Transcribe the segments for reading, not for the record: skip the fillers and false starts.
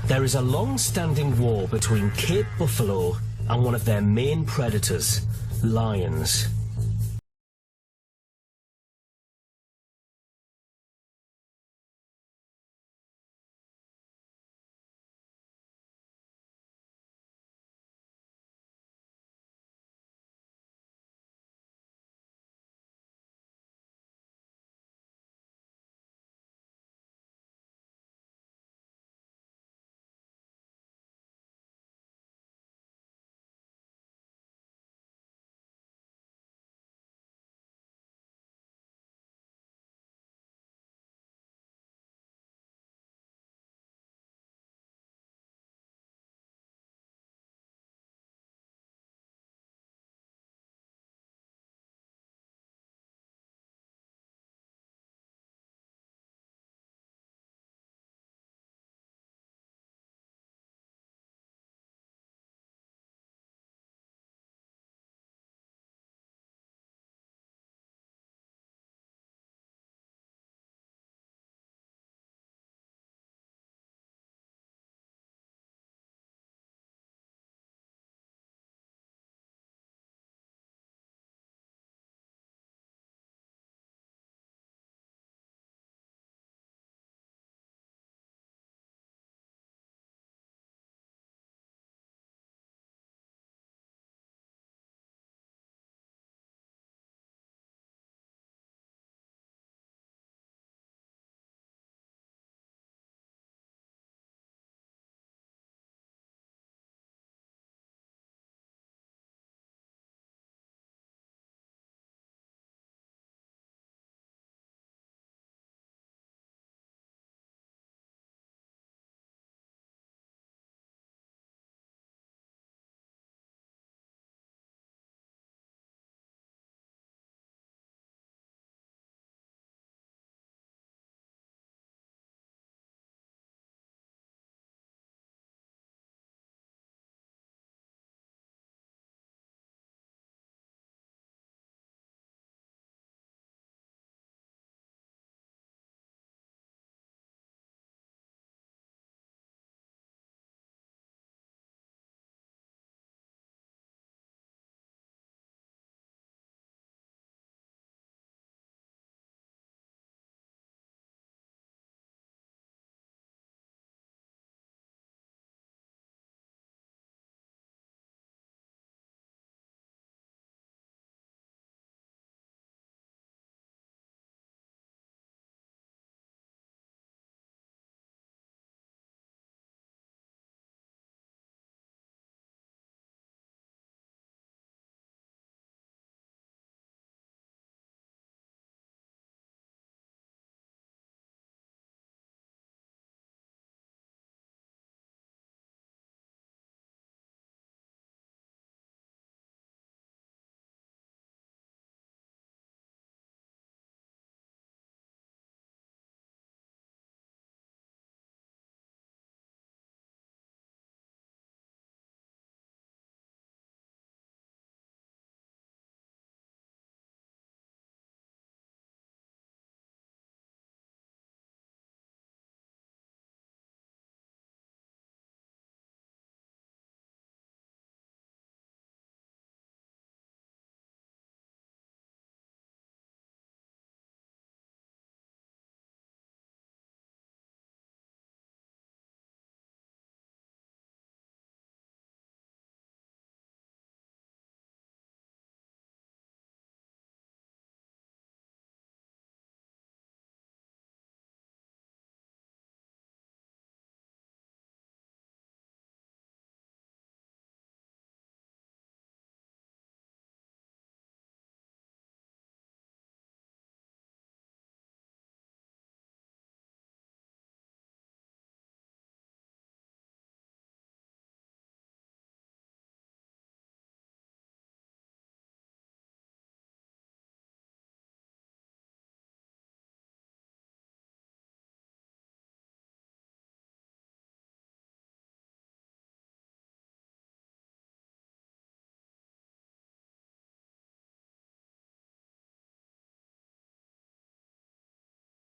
There is a long-standing war between Cape buffalo and one of their main predators, lions.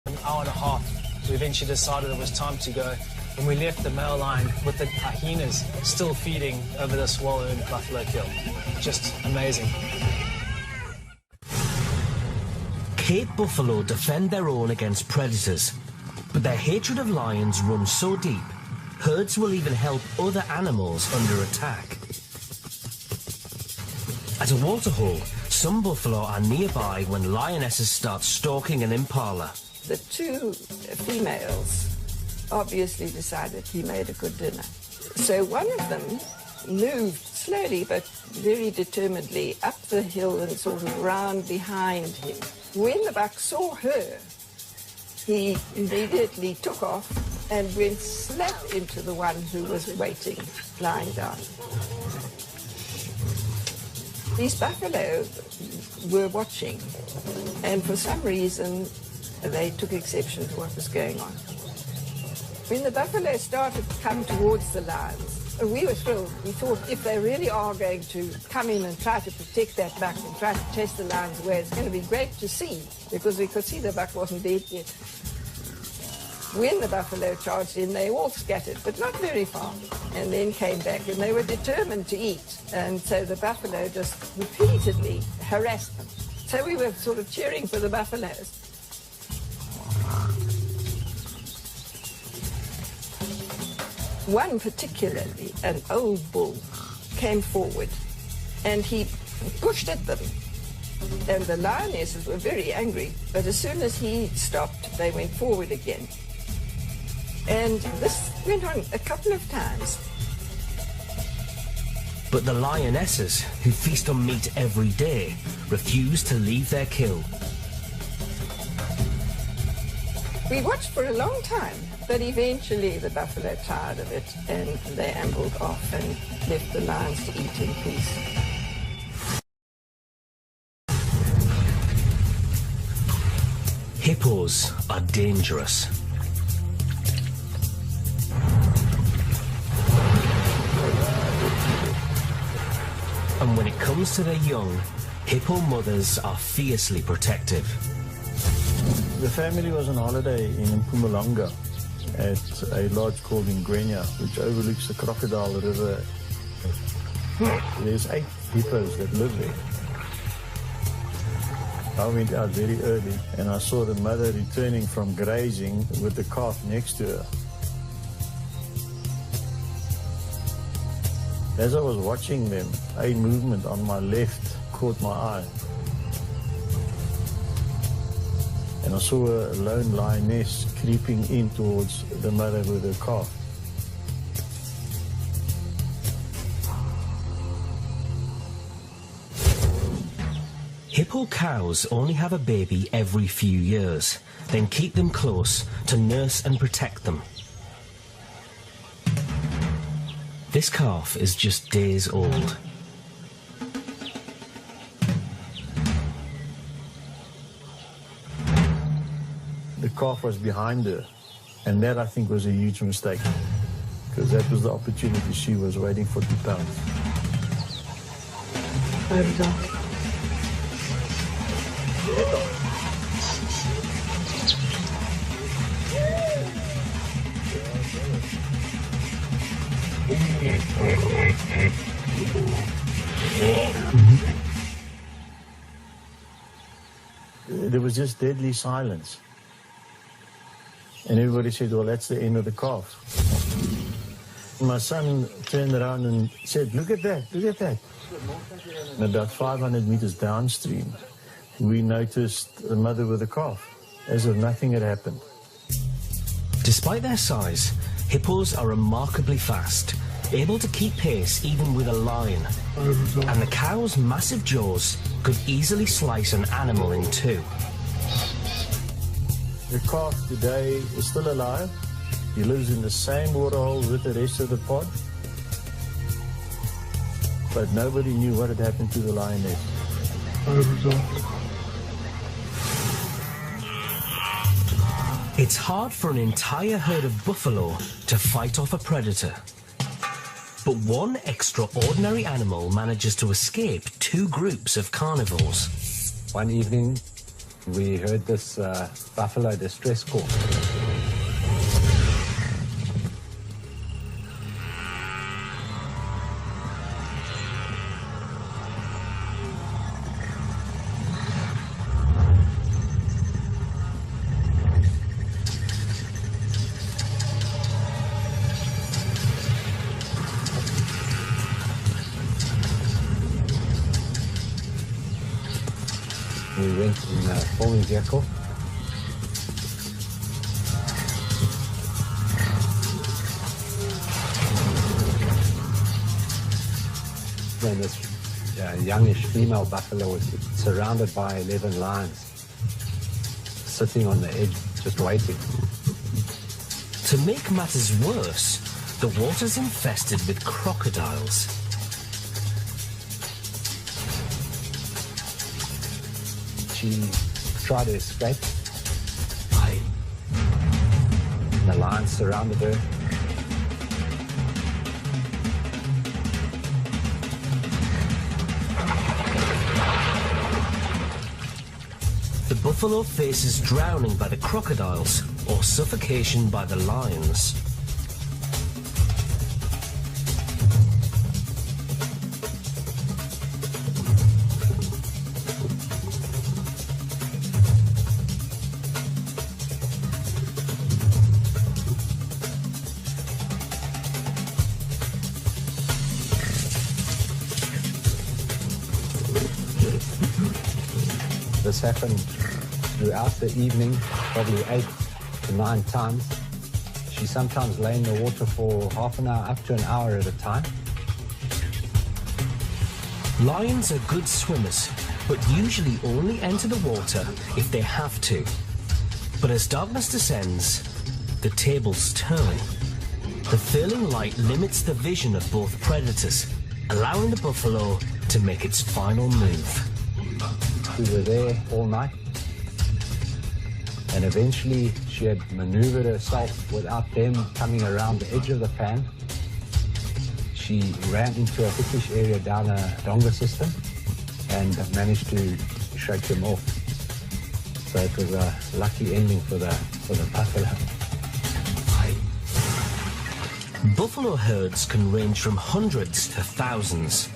An hour and a half, we eventually decided it was time to go And we left the male lion with the hyenas still feeding over this well-earned buffalo kill. Just amazing. Cape buffalo defend their own against predators, but their hatred of lions runs so deep, herds will even help other animals under attack. At a waterhole, some buffalo are nearby when lionesses start stalking an impala. The two females obviously decided he made a good dinner. So one of them moved slowly but very determinedly up the hill and sort of round behind him. When the buck saw her, he immediately took off and went slap into the one who was waiting, lying down. These buffalo were watching, and for some reason they took exception to what was going on. When the buffalo started to come towards the lions, we were thrilled. We thought if they really are going to come in and try to protect that buck and try to chase the lions away, it's going to be great to see, because we could see the buck wasn't dead yet. When the buffalo charged in, they all scattered, but not very far, and then came back, and they were determined to eat. And so the buffalo just repeatedly harassed them. So we were sort of cheering for the buffaloes. One particularly, an old bull, came forward, and he pushed at them. And the lionesses were very angry, but as soon as he stopped, they went forward again. And this went on a couple of times. But the lionesses, who feast on meat every day, refuse to leave their kill. We watched for a long time, but eventually the buffalo tired of it, and they ambled off and left the lions to eat in peace. Hippos are dangerous. And when it comes to their young, hippo mothers are fiercely protective. The family was on holiday in Mpumalanga at a lodge called Ingrenia, which overlooks the Crocodile River. There's 8 hippos that live there. I went out very early and I saw the mother returning from grazing with the calf next to her. As I was watching them, a movement on my left caught my eye. And I saw a lone lioness creeping in towards the mother with her calf. Hippo cows only have a baby every few years, then keep them close to nurse and protect them. This calf is just days old. The calf was behind her, and that I think was a huge mistake, because that was the opportunity she was waiting for to pounce. There was just deadly silence. And everybody said, well, that's the end of the calf. My son turned around and said, look at that, look at that. And about 500 meters downstream, we noticed the mother with the calf, as if nothing had happened. Despite their size, hippos are remarkably fast, able to keep pace even with a lion. And the cow's massive jaws could easily slice an animal in two. The calf today is still alive. He lives in the same waterhole with the rest of the pod. But nobody knew what had happened to the lioness. It's hard for an entire herd of buffalo to fight off a predator. But one extraordinary animal manages to escape 2 groups of carnivores. One evening, we heard this buffalo distress call. transforming vehicle. When this youngish female buffalo was surrounded by 11 lions, sitting on the edge, just waiting. To make matters worse, the water's infested with crocodiles. She tried to escape. The lions surrounded her. The buffalo faces drowning by the crocodiles or suffocation by the lions. This happened throughout the evening, probably 8 to 9 times. She sometimes lay in the water for half an hour, up to an hour at a time. Lions are good swimmers, but usually only enter the water if they have to. But as darkness descends, the tables turn. The failing light limits the vision of both predators, allowing the buffalo to make its final move. We were there all night, and eventually she had maneuvered herself without them coming around the edge of the pan. She ran into a thickish area down a donga system and managed to shake them off. So it was a lucky ending for the buffalo. Buffalo herds can range from hundreds to thousands.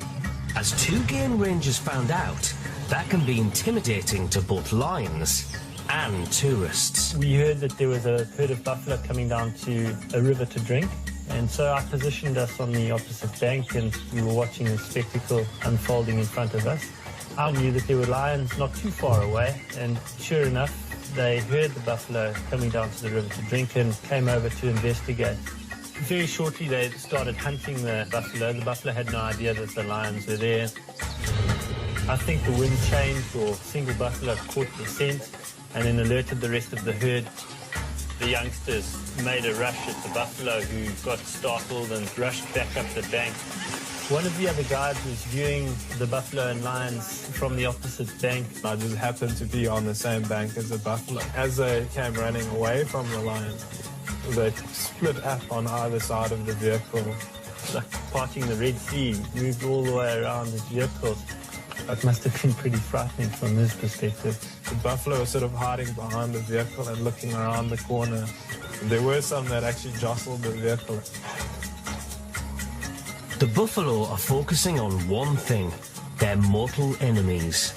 As two game rangers found out, that can be intimidating to both lions and tourists. We heard that there was a herd of buffalo coming down to a river to drink, and so I positioned us on the opposite bank and we were watching the spectacle unfolding in front of us. I knew that there were lions not too far away, and sure enough, they heard the buffalo coming down to the river to drink and came over to investigate. Very shortly they started hunting the buffalo. The buffalo had no idea that the lions were there. I think the wind changed, or a single buffalo caught the scent and then alerted the rest of the herd. The youngsters made a rush at the buffalo, who got startled and rushed back up the bank. One of the other guides was viewing the buffalo and lions from the opposite bank. I just happened to be on the same bank as the buffalo. As they came running away from the lions, they split up on either side of the vehicle. Like parting the Red Sea, moved all the way around the vehicles. It must have been pretty frightening from his perspective. The buffalo was sort of hiding behind the vehicle and looking around the corner. There were some that actually jostled the vehicle. The buffalo are focusing on one thing: their mortal enemies.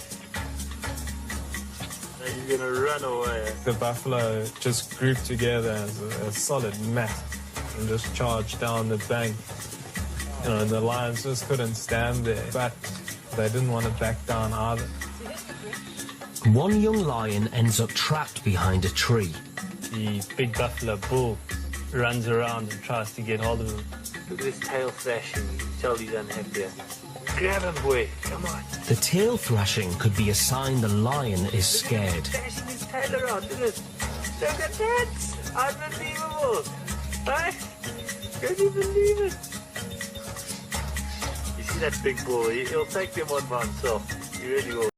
He's going to run away. The buffalo just grouped together as a solid mass and just charged down the bank. You know, the lions just couldn't stand there, but they didn't want to back down either. One young lion ends up trapped behind a tree. The big buffalo bull runs around and tries to get hold of him. Look at his tail thrashing. You can tell he's unhappy. Grab him, boy. Come on. The tail thrashing could be a sign the lion is scared. Thrashing his tail around, isn't it? Look at that. Unbelievable. Right? Can you believe it? You see that big bull? He'll take them on by himself. He really will.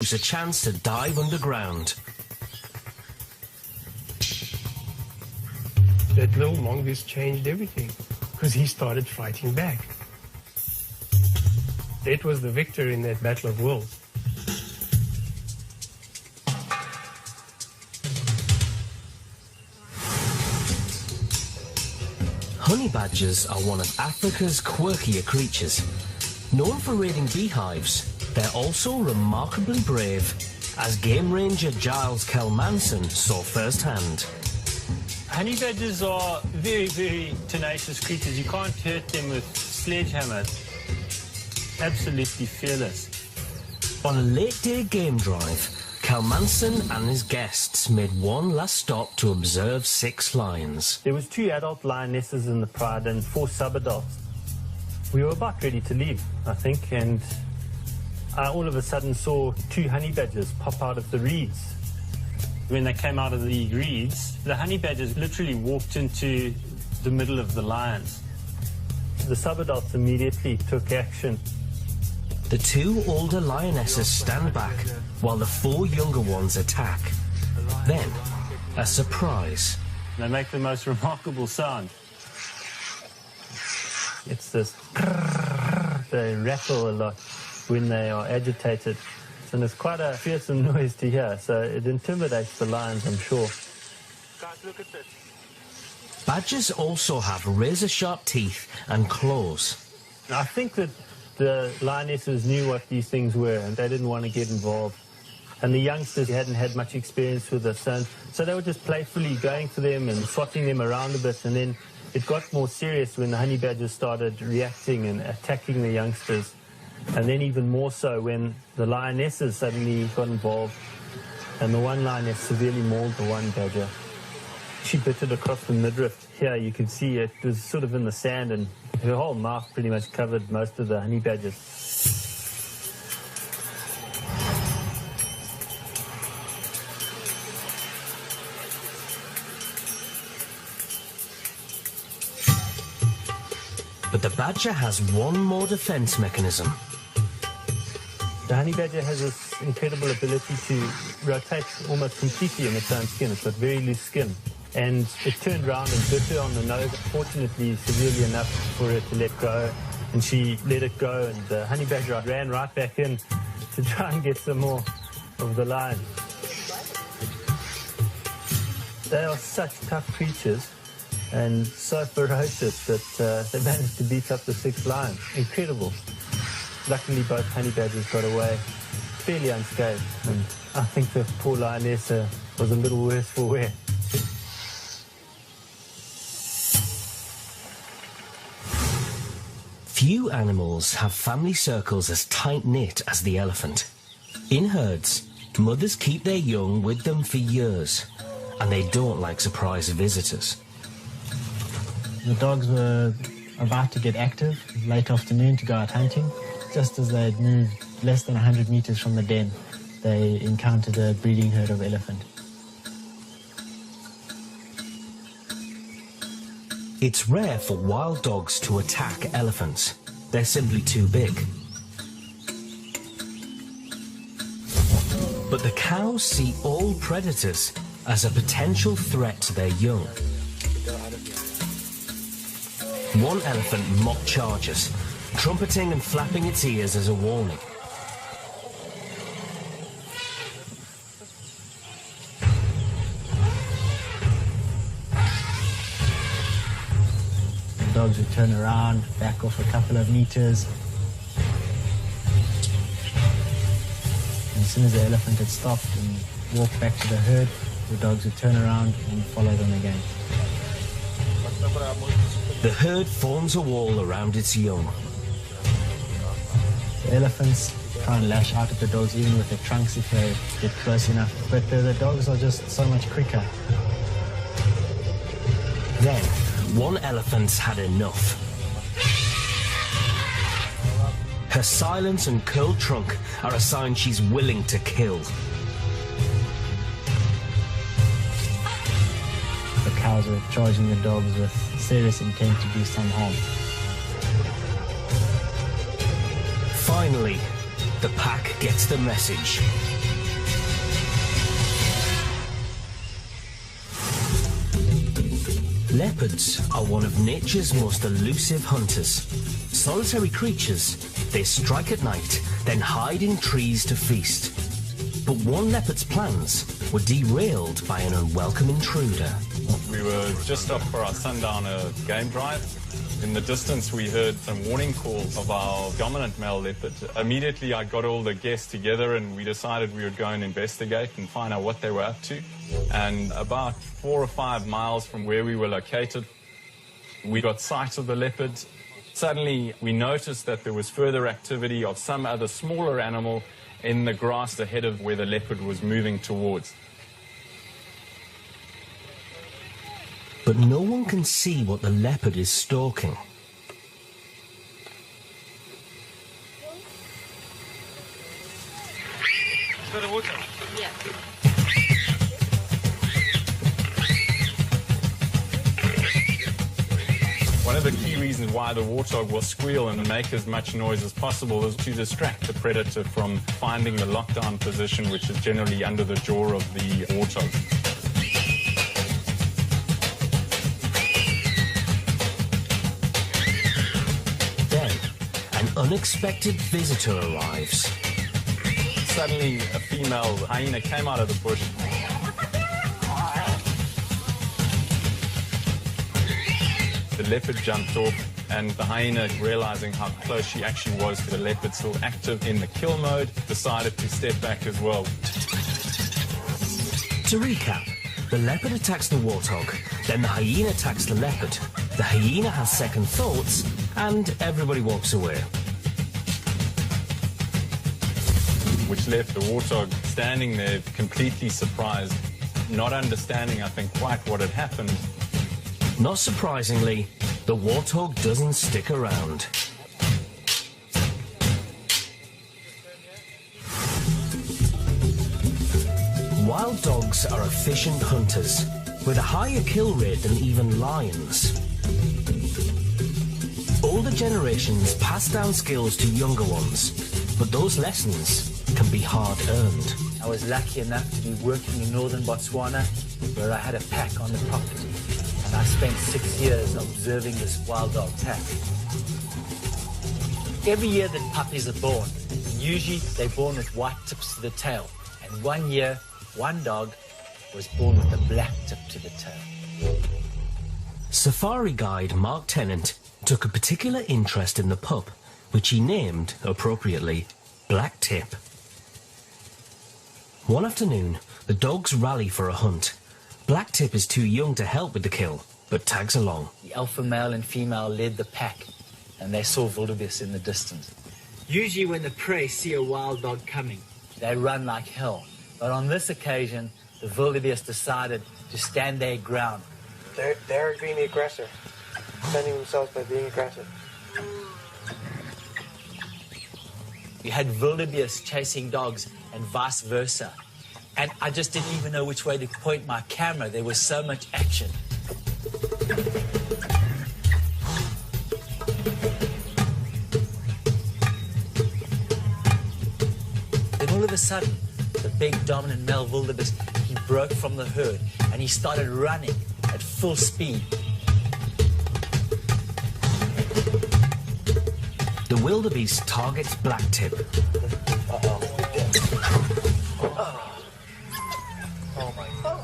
a chance to dive underground. That little mongoose changed everything because he started fighting back. That was the victor in that battle of wills. Honey badgers are one of Africa's quirkier creatures. Known for raiding beehives, they're also remarkably brave, as game ranger Giles Kelmanson saw firsthand. Honey badgers are very, very tenacious creatures. You can't hurt them with sledgehammers. Absolutely fearless. On a late-day game drive, Kelmanson and his guests made one last stop to observe 6 lions. There was 2 adult lionesses in the pride and 4 subadults. We were about ready to leave, I think, and I all of a sudden saw 2 honey badgers pop out of the reeds. When they came out of the reeds, the honey badgers literally walked into the middle of the lions. The subadults immediately took action. The 2 older lionesses stand back while the 4 younger ones attack. Then, a surprise. They make the most remarkable sound. It's this they rattle a lot when they are agitated. And it's quite a fearsome noise to hear, so it intimidates the lions, I'm sure. Guys, look at this. Badgers also have razor-sharp teeth and claws. I think that the lionesses knew what these things were and they didn't want to get involved. And the youngsters hadn't had much experience with this, so they were just playfully going for them and swatting them around a bit. And then it got more serious when the honey badgers started reacting and attacking the youngsters. And then even more so when the lionesses suddenly got involved and the one lioness severely mauled the one badger. She bit it across the midriff. Here you can see it was sort of in the sand and her whole mouth pretty much covered most of the honey badgers. But the badger has one more defense mechanism. The honey badger has this incredible ability to rotate almost completely in its own skin. It's got very loose skin. And it turned around and bit her on the nose, fortunately severely enough for her to let go. And she let it go, and the honey badger ran right back in to try and get some more of the lion. They are such tough creatures and so ferocious that they managed to beat up the 6 lions. Incredible. Luckily, both honey badgers got away fairly unscathed, and I think the poor lioness was a little worse for wear. Few animals have family circles as tight-knit as the elephant. In herds, mothers keep their young with them for years, and they don't like surprise visitors. The dogs were about to get active late afternoon to go out hunting. Just as they'd moved less than 100 meters from the den, they encountered a breeding herd of elephant. It's rare for wild dogs to attack elephants. They're simply too big. But the cows see all predators as a potential threat to their young. One elephant mock charges, trumpeting and flapping its ears as a warning. The dogs would turn around, back off a couple of meters. And as soon as the elephant had stopped and walked back to the herd, the dogs would turn around and follow them again. The herd forms a wall around its young. The elephants try and lash out at the dogs even with their trunks if they get close enough, but the dogs are just so much quicker. Then, one elephant's had enough. Her silence and curled trunk are a sign she's willing to kill. The cows were charging the dogs with serious intent to do some harm. Finally, the pack gets the message. Leopards are one of nature's most elusive hunters. Solitary creatures, they strike at night, then hide in trees to feast. But one leopard's plans were derailed by an unwelcome intruder. We were just up for our sundowner game drive. In the distance, we heard some warning calls of our dominant male leopard. Immediately, I got all the guests together and we decided we would go and investigate and find out what they were up to. And about 4 or 5 miles from where we were located, we got sight of the leopard. Suddenly, we noticed that there was further activity of some other smaller animal in the grass ahead of where the leopard was moving towards. But no one can see what the leopard is stalking. Go to water. Yeah. One of the key reasons why the warthog will squeal and make as much noise as possible is to distract the predator from finding the lockdown position, which is generally under the jaw of the warthog. Then, an unexpected visitor arrives. Suddenly, a female hyena came out of the bush. The leopard jumped off, and the hyena, realizing how close she actually was to the leopard, still active in the kill mode, decided to step back as well. To recap, the leopard attacks the warthog, then the hyena attacks the leopard. The hyena has second thoughts, and everybody walks away. Which left the warthog standing there completely surprised, not understanding, I think, quite what had happened. Not surprisingly, the warthog doesn't stick around. Wild dogs are efficient hunters, with a higher kill rate than even lions. Older generations pass down skills to younger ones, but those lessons can be hard-earned. I was lucky enough to be working in northern Botswana, where I had a pack on the property. And I spent 6 years observing this wild dog pack. Every year that puppies are born, usually they're born with white tips to the tail. And 1 year, one dog was born with a black tip to the tail. Safari guide Mark Tennant took a particular interest in the pup, which he named, appropriately, Black Tip. One afternoon, the dogs rally for a hunt. Black Tip is too young to help with the kill, but tags along. The alpha male and female led the pack, and they saw wildebeest in the distance. Usually when the prey see a wild dog coming, they run like hell. But on this occasion, the wildebeest decided to stand their ground. They're being the aggressor, defending themselves by being aggressive. You had wildebeest chasing dogs and vice versa. And I just didn't even know which way to point my camera. There was so much action. Then all of a sudden, the big dominant male wildebeest, he broke from the herd and he started running at full speed. The wildebeest targets Black Tip. Oh my God.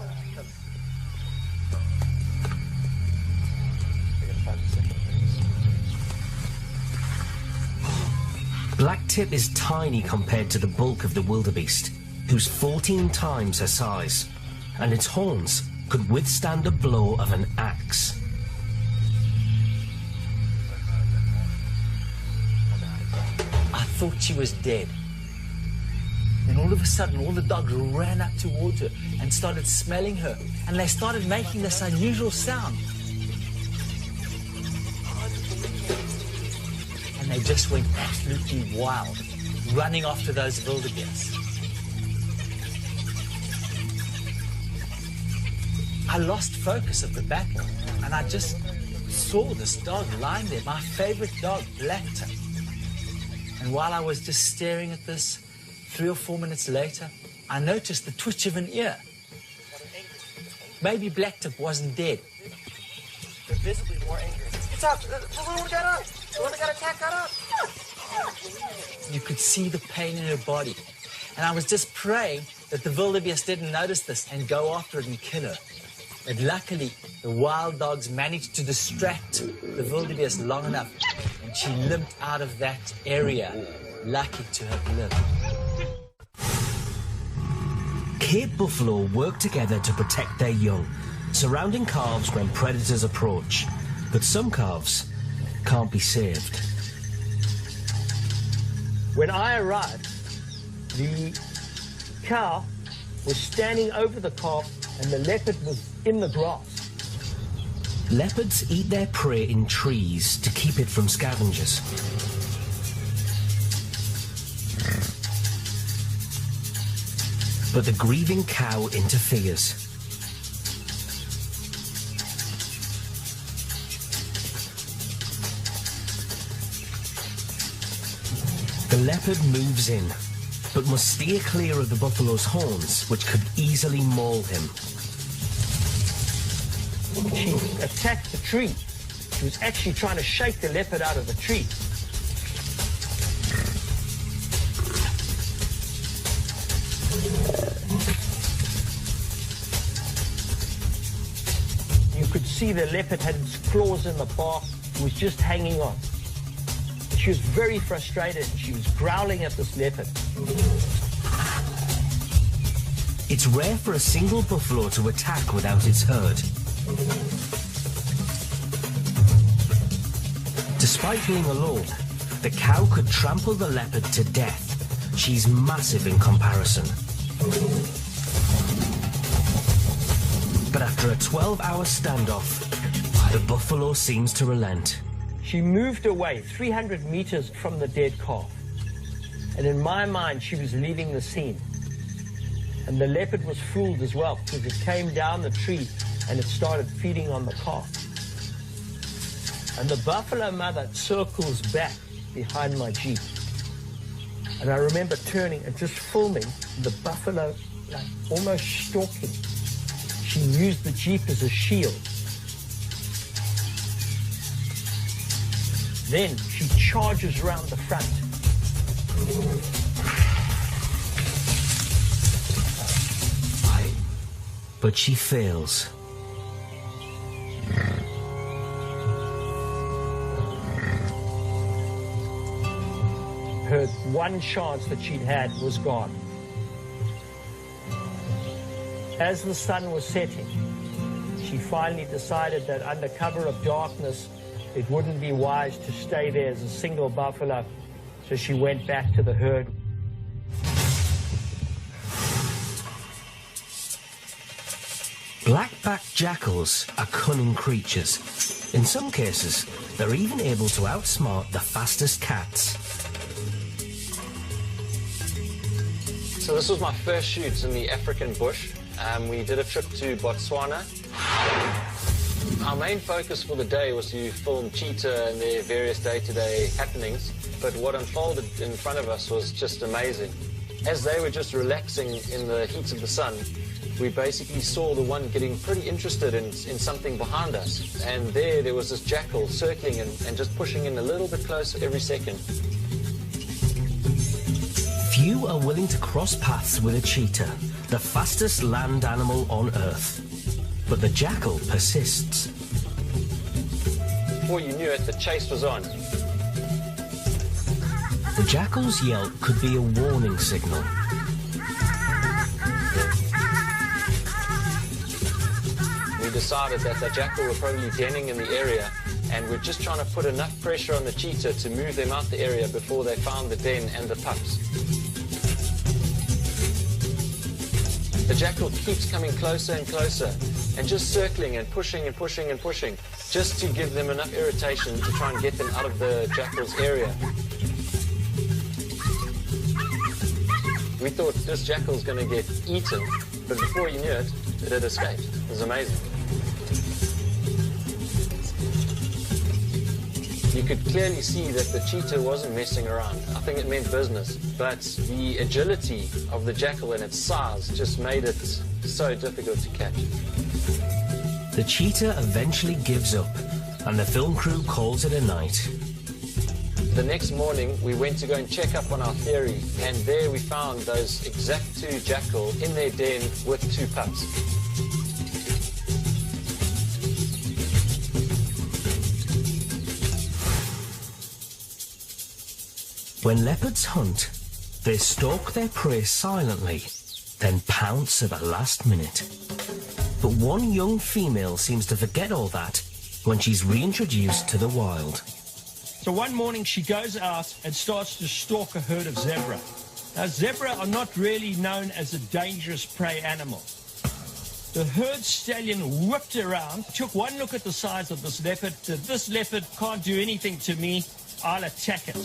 Black Tip is tiny compared to the bulk of the wildebeest, who's 14 times her size, and its horns could withstand a blow of an axe. I thought she was dead. Then all of a sudden, all the dogs ran up towards her and started smelling her, and they started making this unusual sound. And they just went absolutely wild, running after those wildebeest. I lost focus of the battle, and I just saw this dog lying there, my favorite dog, Black Tip. And while I was just staring at this, 3 or 4 minutes later, I noticed the twitch of an ear. Maybe Blacktip wasn't dead. They're visibly more angry. It's up! The one got up! The one that got attacked got up! You could see the pain in her body. And I was just praying that the wildebeest didn't notice this and go after it and kill her. But luckily, the wild dogs managed to distract the wildebeest long enough, and she limped out of that area, lucky to have lived. Cape buffalo work together to protect their young, surrounding calves when predators approach. But some calves can't be saved. When I arrived, the cow was standing over the calf and the leopard was in the grass. Leopards eat their prey in trees to keep it from scavengers. But the grieving cow interferes. The leopard moves in, but must steer clear of the buffalo's horns, which could easily maul him. She attacked the tree. She was actually trying to shake the leopard out of the tree. You could see the leopard had its claws in the bark. It was just hanging on. She was very frustrated. She was growling at this leopard. It's rare for a single buffalo to attack without its herd. Despite being alone, the cow could trample the leopard to death. She's massive in comparison. But after a 12-hour standoff, the buffalo seems to relent. She moved away 300 meters from the dead calf. And in my mind, she was leaving the scene. And the leopard was fooled as well, because it came down the tree and it started feeding on the calf. And the buffalo mother circles back behind my Jeep. And I remember turning and just filming the buffalo, like almost stalking. She used the Jeep as a shield. Then she charges around the front. But she fails. Her one chance that she'd had was gone. As the sun was setting, she finally decided that under cover of darkness, it wouldn't be wise to stay there as a single buffalo, so she went back to the herd. Black-backed jackals are cunning creatures. In some cases, they're even able to outsmart the fastest cats. So this was my first shoot in the African bush. We did a trip to Botswana. Our main focus for the day was to film cheetah and their various day-to-day happenings, but what unfolded in front of us was just amazing. As they were just relaxing in the heat of the sun, we basically saw the one getting pretty interested in something behind us. And there was this jackal circling and just pushing in a little bit closer every second. Few are willing to cross paths with a cheetah, the fastest land animal on Earth. But the jackal persists. Before you knew it, the chase was on. The jackal's yelp could be a warning signal. We decided that the jackal were probably denning in the area, and we're just trying to put enough pressure on the cheetah to move them out the area before they found the den and the pups. The jackal keeps coming closer and closer, and just circling and pushing and pushing and pushing, just to give them enough irritation to try and get them out of the jackal's area. We thought this jackal's going to get eaten, but before you knew it, it had escaped. It was amazing. You could clearly see that the cheetah wasn't messing around. I think it meant business. But the agility of the jackal and its size just made it so difficult to catch. The cheetah eventually gives up, and the film crew calls it a night. The next morning, we went to go and check up on our theory, and there we found those exact two jackal in their den with two pups. When leopards hunt, they stalk their prey silently, then pounce at the last minute. But one young female seems to forget all that when she's reintroduced to the wild. So one morning she goes out and starts to stalk a herd of zebra. Now zebra are not really known as a dangerous prey animal. The herd stallion whipped around, took one look at the size of this leopard, said, "This leopard can't do anything to me, I'll attack it."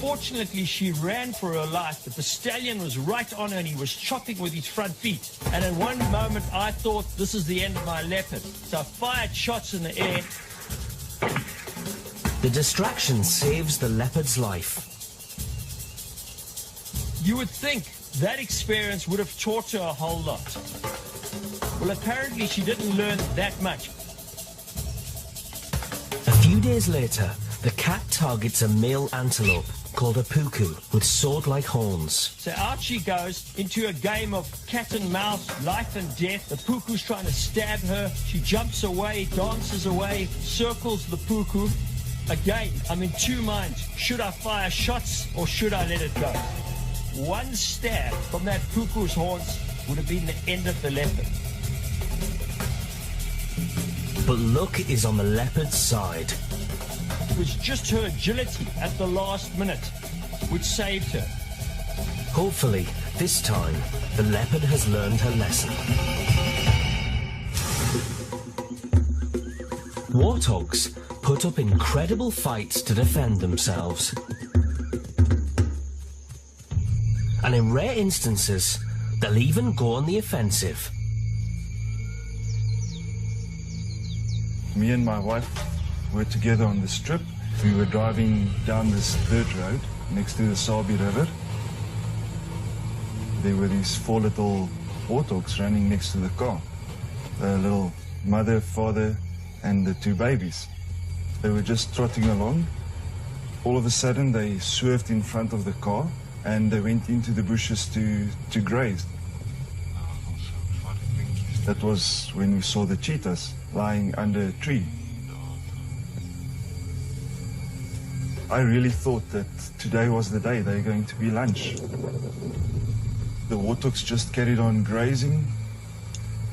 Fortunately, she ran for her life, but the stallion was right on her and he was chopping with his front feet. And in one moment, I thought, this is the end of my leopard. So I fired shots in the air. The distraction saves the leopard's life. You would think that experience would have taught her a whole lot. Well, apparently she didn't learn that much. A few days later, the cat targets a male antelope called a puku with sword-like horns. So out she goes into a game of cat and mouse, life and death. The puku's trying to stab her. She jumps away, dances away, circles the puku. Again, I'm in two minds. Should I fire shots or should I let it go? One stab from that puku's horns would have been the end of the leopard. But luck is on the leopard's side. It was just her agility at the last minute which saved her. Hopefully, this time, the leopard has learned her lesson. Warthogs put up incredible fights to defend themselves. And in rare instances, they'll even go on the offensive. Me and my wife were together on the strip. We were driving down this dirt road next to the Sabi River. There were these 4 little warthogs running next to the car. A little mother, father, and the 2 babies. They were just trotting along. All of a sudden, they swerved in front of the car and they went into the bushes to graze. That was when we saw the cheetahs lying under a tree. I really thought that today was the day they're going to be lunch. The warthogs just carried on grazing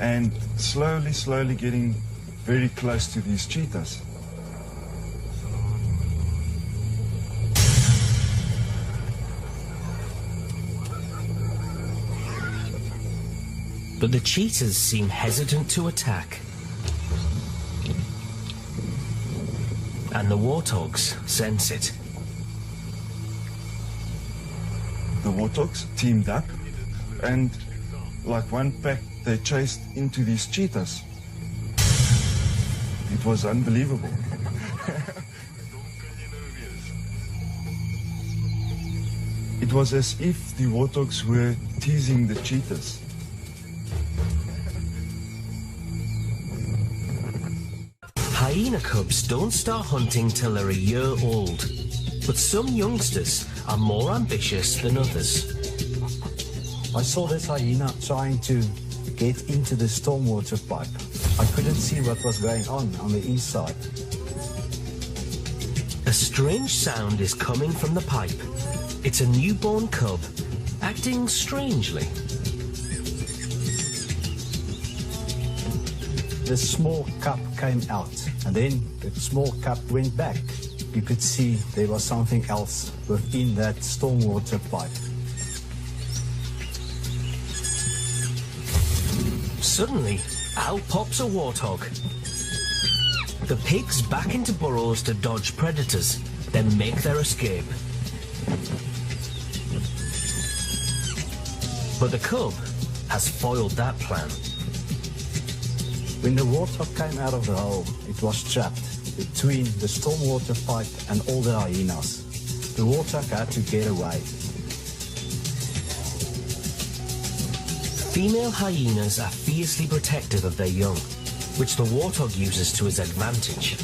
and slowly getting very close to these cheetahs. But the cheetahs seem hesitant to attack. And the warthogs sense it. The warthogs teamed up and like one pack they chased into these cheetahs. It was unbelievable. It was as if the warthogs were teasing the cheetahs. Hyena cubs don't start hunting till they're a year old, but some youngsters are more ambitious than others. I saw this hyena trying to get into the stormwater pipe. I couldn't see what was going on the inside. A strange sound is coming from the pipe. It's a newborn cub, acting strangely. The small cup came out, and then the small cup went back. You could see there was something else within that stormwater pipe. Suddenly, out pops a warthog. The pigs back into burrows to dodge predators, then make their escape. But the cub has foiled that plan. When the warthog came out of the hole, it was trapped. between the stormwater pipe and all the hyenas. The warthog had to get away. Female hyenas are fiercely protective of their young, which the warthog uses to his advantage.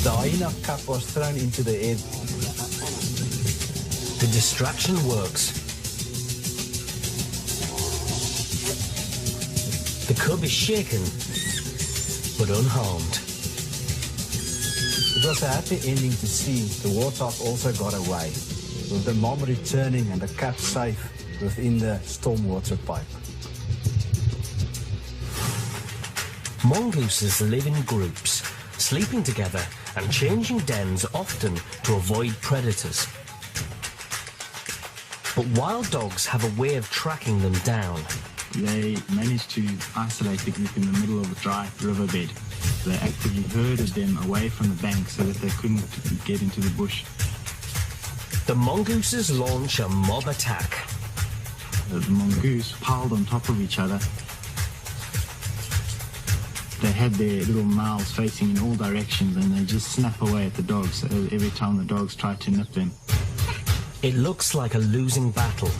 The hyena cub was thrown into the air. The distraction works. The cub is shaken, but unharmed. It was a happy ending to see the warthog also got away, with the mom returning and the cub safe within the stormwater pipe. Mongooses live in groups, sleeping together and changing dens often to avoid predators. But wild dogs have a way of tracking them down. They managed to isolate the group in the middle of a dry riverbed. They actively herded them away from the bank so that they couldn't get into the bush. The mongooses launch a mob attack. The mongoose piled on top of each other. They had their little mouths facing in all directions and they just snap away at the dogs every time the dogs try to nip them. It looks like a losing battle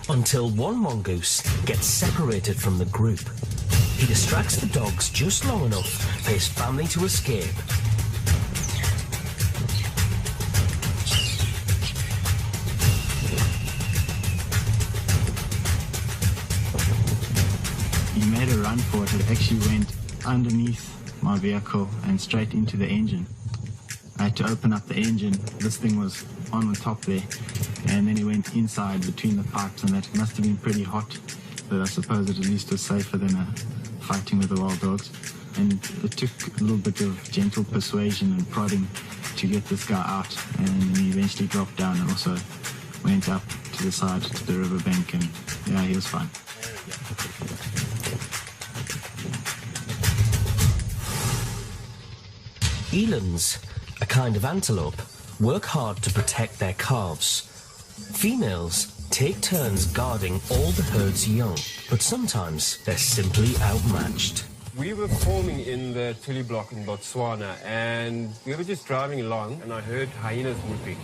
until one mongoose gets separated from the group. He distracts the dogs just long enough for his family to escape. He made a run for it. It actually went underneath my vehicle and straight into the engine. I had to open up the engine. This thing was on the top there, and then he went inside between the pipes, and that must have been pretty hot, but I suppose it at least was safer than fighting with the wild dogs. And it took a little bit of gentle persuasion and prodding to get this guy out, and he eventually dropped down and also went up to the side to the riverbank, and yeah, he was fine. Elands, a kind of antelope, work hard to protect their calves. Females take turns guarding all the herd's young, but sometimes they're simply outmatched. We were farming in the Tuli block in Botswana, and we were just driving along, and I heard hyenas whooping.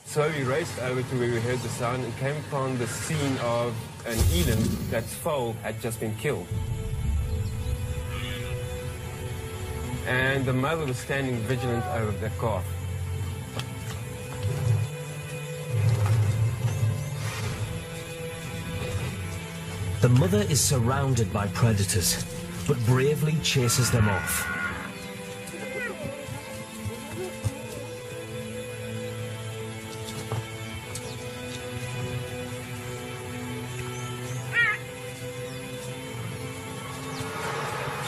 So we raced over to where we heard the sound and came upon the scene of an eland that's foal had just been killed. And the mother was standing vigilant over the calf. The mother is surrounded by predators, but bravely chases them off.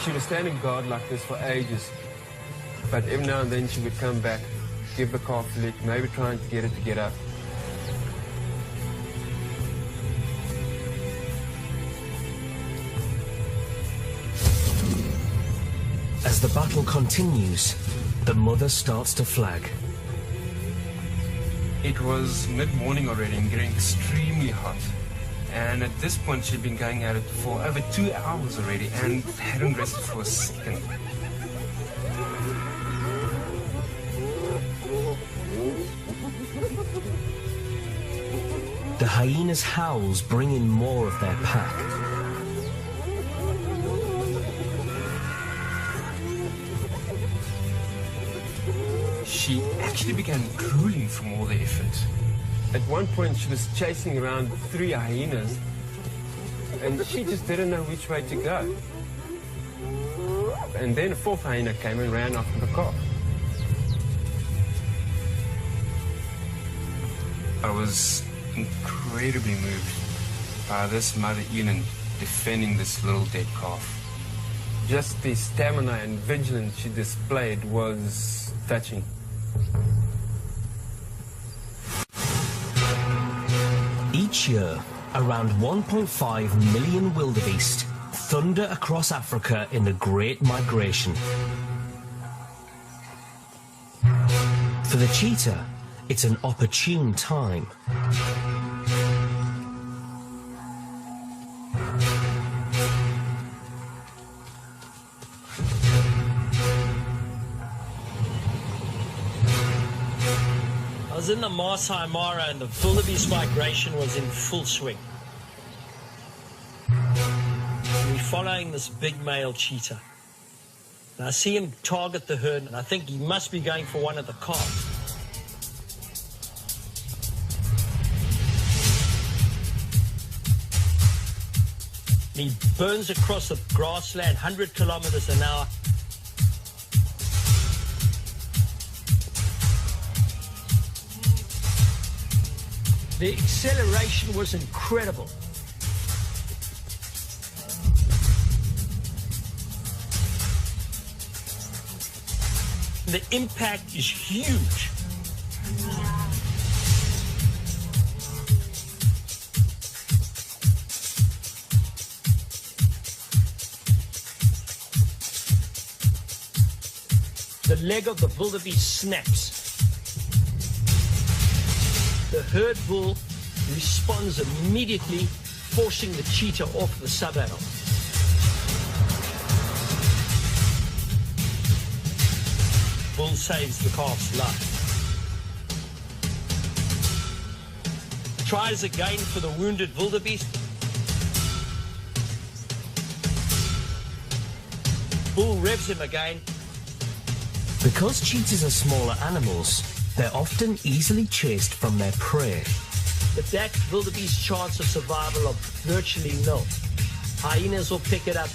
She was standing guard like this for ages, but every now and then she would come back, give the calf a lick, maybe trying to get it to get up. As the battle continues, the mother starts to flag. It was mid-morning already and getting extremely hot. And at this point, she'd been going at it for over 2 hours already and hadn't rested for a second. The hyena's howls bring in more of their pack. She actually began drooling from all the effort. At one point, she was chasing around 3 hyenas, and she just didn't know which way to go. And then a 4th hyena came and ran after the calf. I was incredibly moved by this mother eland defending this little dead calf. Just the stamina and vigilance she displayed was touching. Each year, around 1.5 million wildebeest thunder across Africa in the Great Migration. For the cheetah, it's an opportune time. was in the Masai Mara and the wildebeest migration was in full swing. We're following this big male cheetah. And I see him target the herd, and I think he must be going for one of the calves. He burns across the grassland 100 kilometers an hour. The acceleration was incredible. The impact is huge. The leg of the wildebeest snaps. The herd bull responds immediately, forcing the cheetah off the sub-adult. Bull saves the calf's life. Tries again for the wounded wildebeest. Bull revs him again. Because cheetahs are smaller animals, they're often easily chased from their prey. But that wildebeest's chance of survival are virtually nil. Hyenas will pick it up.